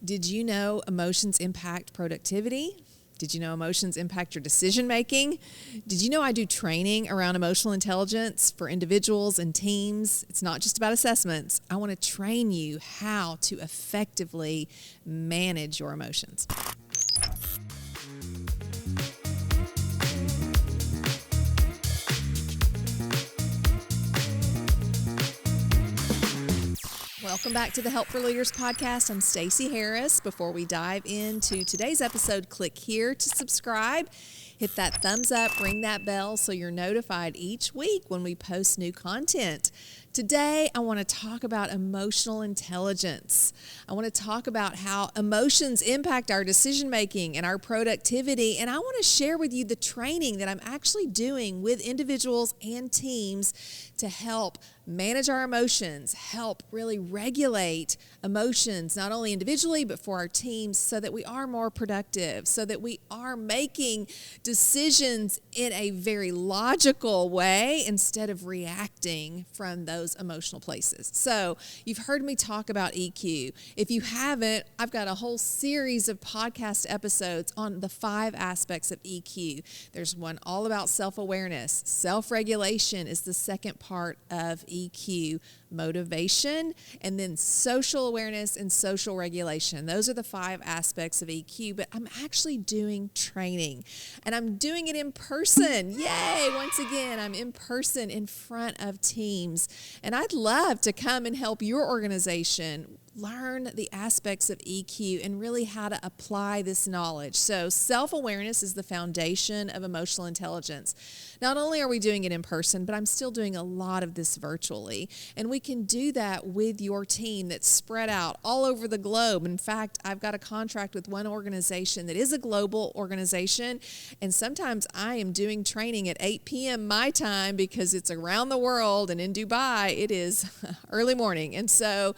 Did you know emotions impact productivity? Did you know emotions impact your decision making? Did you know I do training around emotional intelligence for individuals and teams? It's not just about assessments. I want to train you how to effectively manage your emotions. Welcome back to the Help for Leaders podcast. I'm Stacey Harris. Before we dive into today's episode, click here to subscribe. Hit that thumbs up, ring that bell so you're notified each week when we post new content. Today, I want to talk about emotional intelligence. I want to talk about how emotions impact our decision making and our productivity. And I want to share with you the training that I'm actually doing with individuals and teams to help manage our emotions, help really regulate emotions, not only individually, but for our teams, so that we are more productive, so that we are making decisions in a very logical way instead of reacting from those emotional places. So you've heard me talk about EQ. If you haven't, I've got a whole series of podcast episodes on the 5 aspects of EQ. There's one all about self-awareness. Self-regulation is the second part of EQ. Motivation, and then social awareness and social regulation. Those are the 5 aspects of EQ, but I'm actually doing training, and I'm doing it in person. Yay! Once again, I'm in person in front of teams, and I'd love to come and help your organization learn the aspects of EQ and really how to apply this knowledge. So self-awareness is the foundation of emotional intelligence. Not only are we doing it in person, but I'm still doing a lot of this virtually. And we can do that with your team that's spread out all over the globe. In fact, I've got a contract with one organization that is a global organization. And sometimes I am doing training at 8 p.m. my time because it's around the world, and in Dubai, it is early morning. And so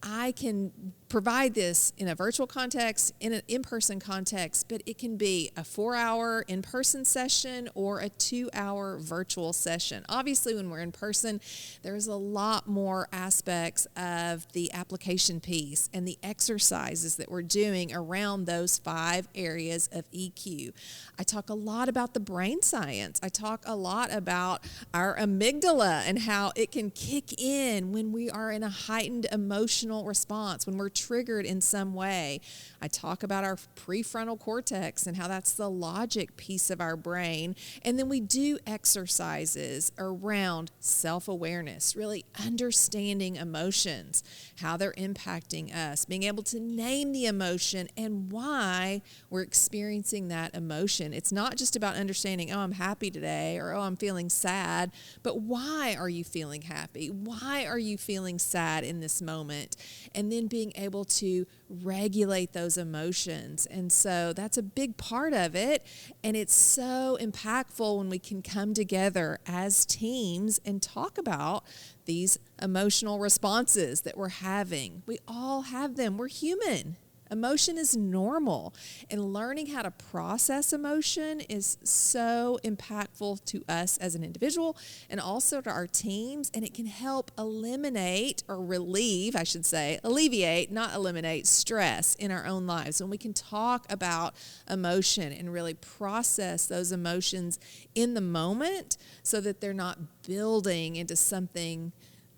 I can provide this in a virtual context, in an in-person context, but it can be a 4-hour in-person session or a 2-hour virtual session. Obviously, when we're in person, there's a lot more aspects of the application piece and the exercises that we're doing around those 5 areas of EQ. I talk a lot about the brain science. I talk a lot about our amygdala and how it can kick in when we are in a heightened emotional response, when we're triggered in some way. I talk about our prefrontal cortex and how that's the logic piece of our brain. And then we do exercises around self-awareness, really understanding emotions, how they're impacting us, being able to name the emotion and why we're experiencing that emotion. It's not just about understanding, oh, I'm happy today, or oh, I'm feeling sad, but why are you feeling happy? Why are you feeling sad in this moment? And then being able to regulate those emotions. And so that's a big part of it. And it's so impactful when we can come together as teams and talk about these emotional responses that we're having. We all have them. We're human. Emotion is normal, and learning how to process emotion is so impactful to us as an individual and also to our teams, and it can help eliminate or relieve, I should say, alleviate, not eliminate, stress in our own lives. When we can talk about emotion and really process those emotions in the moment so that they're not building into something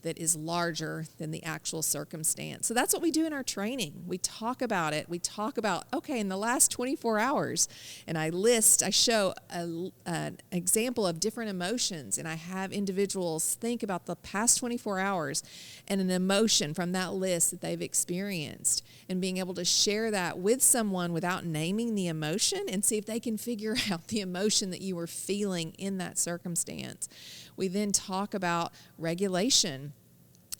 that is larger than the actual circumstance. So that's what we do in our training. We talk about it. We talk about, okay, in the last 24 hours, and I show an example of different emotions, and I have individuals think about the past 24 hours and an emotion from that list that they've experienced, and being able to share that with someone without naming the emotion and see if they can figure out the emotion that you were feeling in that circumstance. We then talk about regulation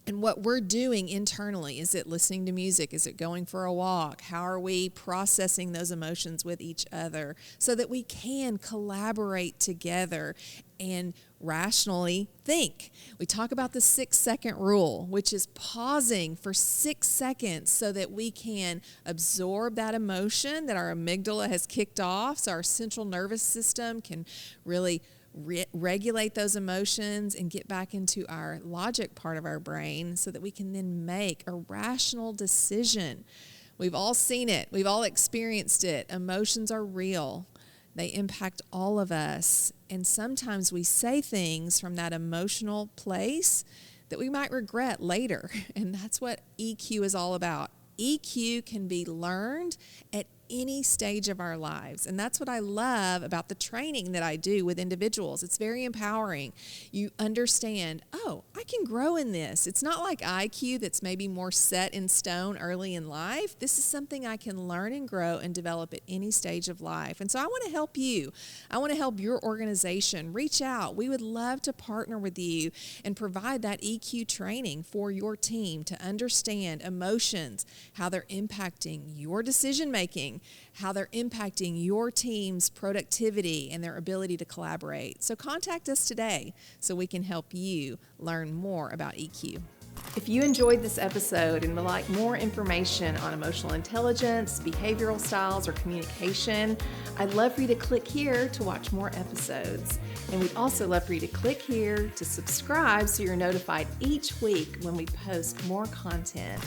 and what we're doing internally. Is it listening to music? Is it going for a walk? How are we processing those emotions with each other so that we can collaborate together and rationally think? We talk about the 6-second rule, which is pausing for 6 seconds so that we can absorb that emotion that our amygdala has kicked off, so our central nervous system can really regulate those emotions and get back into our logic part of our brain so that we can then make a rational decision. We've all seen it. We've all experienced it. Emotions are real. They impact all of us. And sometimes we say things from that emotional place that we might regret later. And that's what EQ is all about. EQ can be learned at any stage of our lives. And that's what I love about the training that I do with individuals. It's very empowering. You understand, oh, I can grow in this. It's not like IQ that's maybe more set in stone early in life. This is something I can learn and grow and develop at any stage of life. And so I want to help you. I want to help your organization. Reach out. We would love to partner with you and provide that EQ training for your team to understand emotions, how they're impacting your decision making, how they're impacting your team's productivity and their ability to collaborate. So contact us today so we can help you learn more about EQ. If you enjoyed this episode and would like more information on emotional intelligence, behavioral styles, or communication, I'd love for you to click here to watch more episodes. And we'd also love for you to click here to subscribe so you're notified each week when we post more content.